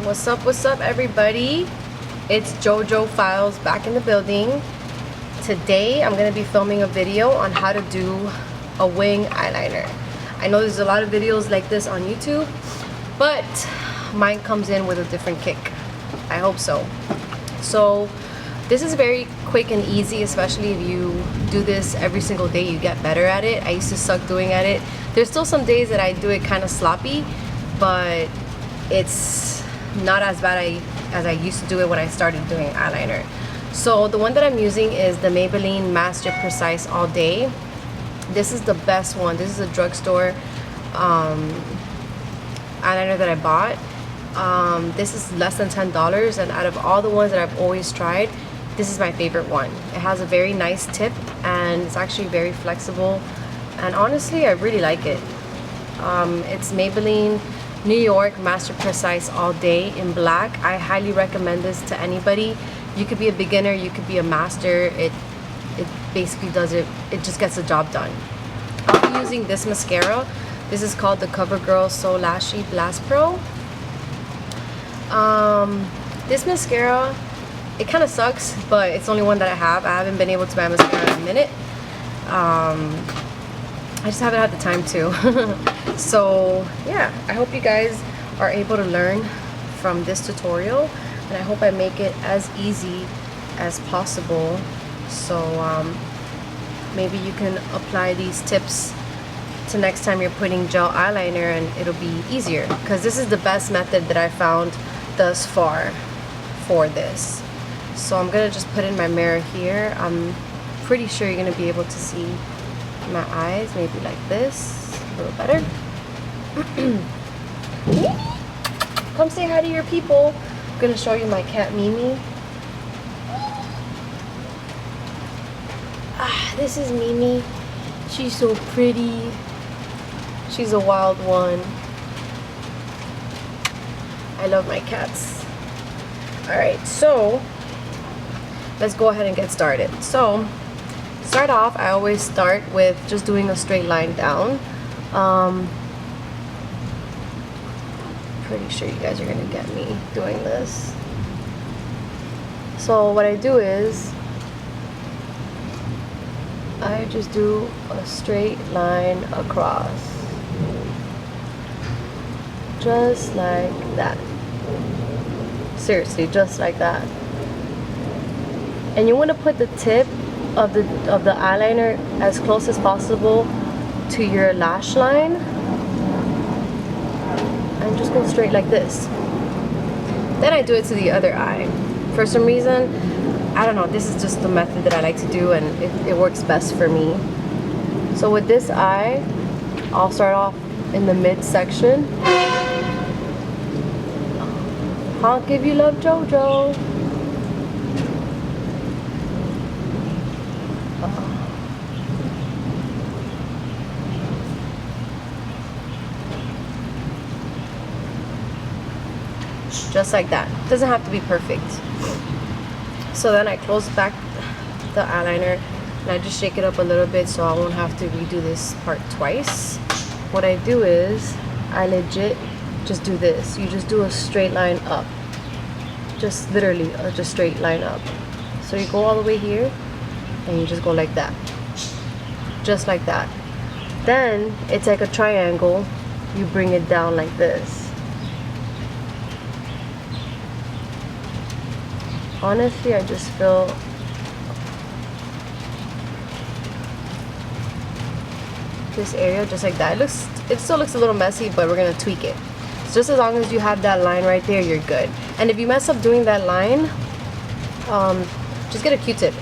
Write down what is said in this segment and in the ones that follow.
What's up everybody? It's JoJo Files back in the building. Today I'm going to be filming a video on how to do a wing eyeliner. I know there's a lot of videos like this on YouTube, but mine comes in with a different kick. I hope so. So this is very quick and easy, especially if you do this every single day, you get better at it. I used to suck doing at it. There's still some days that I do it kind of sloppy, but it's not as bad as I used to do it when I started doing eyeliner. So the one that I'm using is the Maybelline Master Precise All Day. This is the best one. This is a drugstore eyeliner that I bought. This is less than $10, and out of all the ones that I've always tried, this is my favorite one. It has a very nice tip and it's actually very flexible, and honestly I really like it. It's Maybelline New York Master Precise All Day in black. I highly recommend this to anybody. You could be a beginner, you could be a master. It basically does it just gets the job done. I'll be using this mascara. This is called the CoverGirl So Lashy Blast Pro. This mascara, it kind of sucks, but it's the only one that I have. I haven't been able to buy mascara in a minute. I just haven't had the time to. So yeah, I hope you guys are able to learn from this tutorial, and I hope I make it as easy as possible, so maybe you can apply these tips to next time you're putting gel eyeliner and it'll be easier, because this is the best method that I found thus far for this. So I'm gonna just put in my mirror here. I'm pretty sure you're gonna be able to see my eyes, maybe like this, a little better. Come say hi to your people. I'm gonna show you my cat Mimi. This is Mimi. She's so pretty. She's a wild one. I love my cats. Alright, so let's go ahead and get started. So start off, I always start with just doing a straight line down. Pretty sure you guys are gonna get me doing this. So what I do is I just do a straight line across, just like that. Seriously, just like that. And you want to put the tip of the eyeliner as close as possible to your lash line, and just go straight like this. Then I do it to the other eye. For some reason, I don't know, this is just the method that I like to do, and it works best for me. So with this eye, I'll start off in the midsection. Honk if you love JoJo. Just like that. Doesn't have to be perfect. So then I close back the eyeliner and I just shake it up a little bit so I won't have to redo this part twice. What I do is I legit just do this. You just do a straight line up. Just literally just straight line up. So you go all the way here and you just go like that. Just like that. Then it's like a triangle. You bring it down like this. Honestly, I just feel this area just like that. It still looks a little messy, but we're gonna tweak it. So just as long as you have that line right there, you're good. And if you mess up doing that line, just get a Q-tip.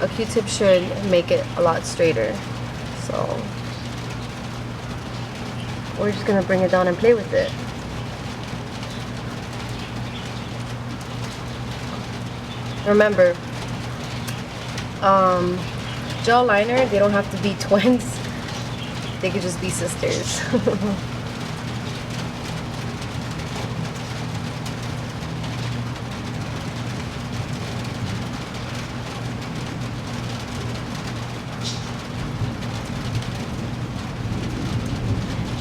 A Q-tip should make it a lot straighter. So we're just gonna bring it down and play with it. Remember, gel liner, they don't have to be twins. They could just be sisters.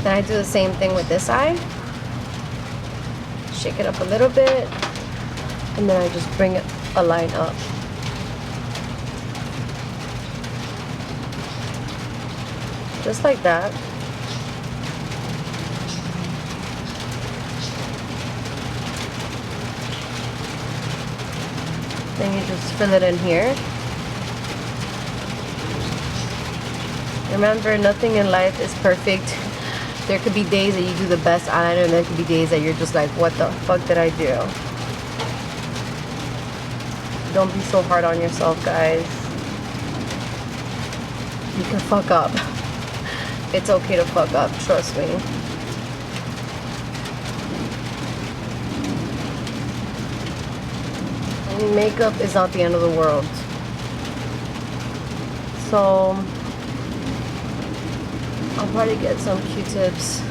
Then I do the same thing with this eye. shake it up a little bit, and then I just bring a line up. Just like that. Then you just fill it in here. Remember, nothing in life is perfect. There could be days that you do the best eyeliner, and there could be days that you're just like, what the fuck did I do? Don't be so hard on yourself, guys. You can fuck up. It's okay to fuck up, trust me. I mean, makeup is not the end of the world. So I'll probably get some Q-tips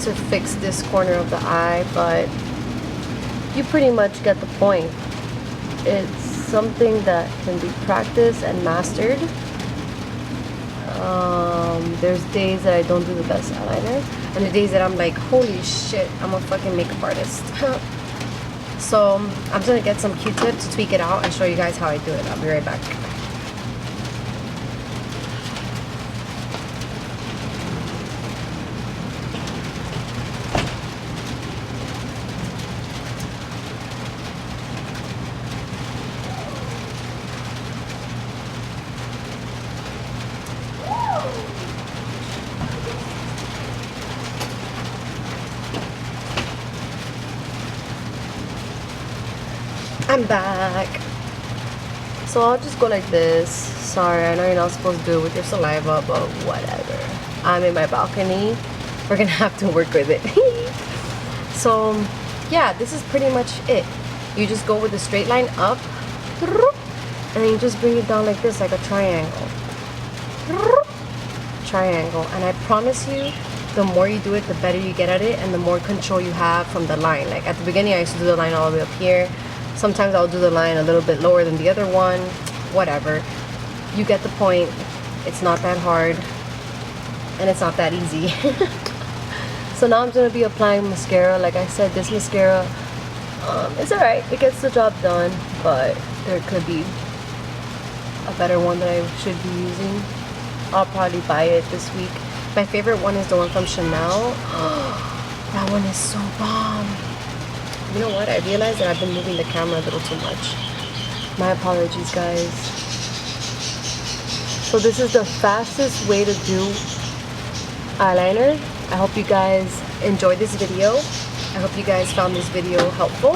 to fix this corner of the eye, but you pretty much get the point. It's something that can be practiced and mastered. There's days that I don't do the best eyeliner, and the days that I'm like, holy shit, I'm a fucking makeup artist. So I'm just gonna get some Q-tip to tweak it out and show you guys how I do it. I'll be right back. I'm back. So I'll just go like this. Sorry, I know you're not supposed to do it with your saliva, but whatever. I'm in my balcony. We're gonna have to work with it. So yeah, this is pretty much it. You just go with a straight line up, and then you just bring it down like this, like a triangle. Triangle. And I promise you, the more you do it, the better you get at it, and the more control you have from the line. Like at the beginning, I used to do the line all the way up here. Sometimes I'll do the line a little bit lower than the other one. Whatever. You get the point. It's not that hard. And it's not that easy. So now I'm going to be applying mascara. Like I said, this mascara, it's alright. It gets the job done. But there could be a better one that I should be using. I'll probably buy it this week. My favorite one is the one from Chanel. That one is so bomb. You know what? I realized that I've been moving the camera a little too much. My apologies, guys. So this is the fastest way to do eyeliner. I hope you guys enjoyed this video. I hope you guys found this video helpful.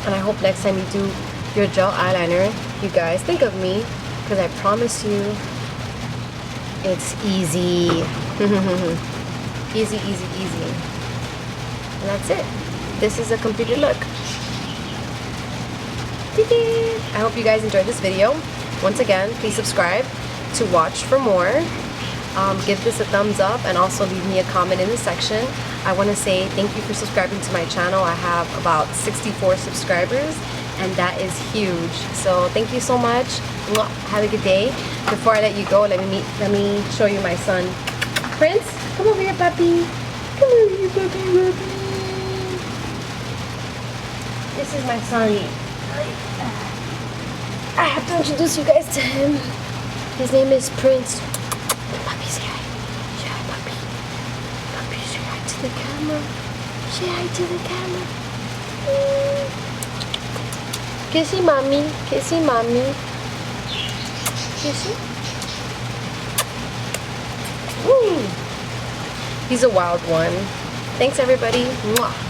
And I hope next time you do your gel eyeliner, you guys think of me, because I promise you, it's easy. Easy, easy, easy. And that's it. This is a completed look. I hope you guys enjoyed this video. Once again, please subscribe to watch for more. Give this a thumbs up and also leave me a comment in the section. I want to say thank you for subscribing to my channel. I have about 64 subscribers, and that is huge. So thank you so much. Have a good day. Before I let you go, let me show you my son. Prince, come over here, puppy. Come over here, puppy. This is my son. I have to introduce you guys to him. His name is Prince. Puppy, say hi. Say hi, puppy. Puppy, say hi to the camera. Say hi to the camera. Kissy mommy. Kissy mommy. Kissy. Woo. He's a wild one. Thanks, everybody. Mwah.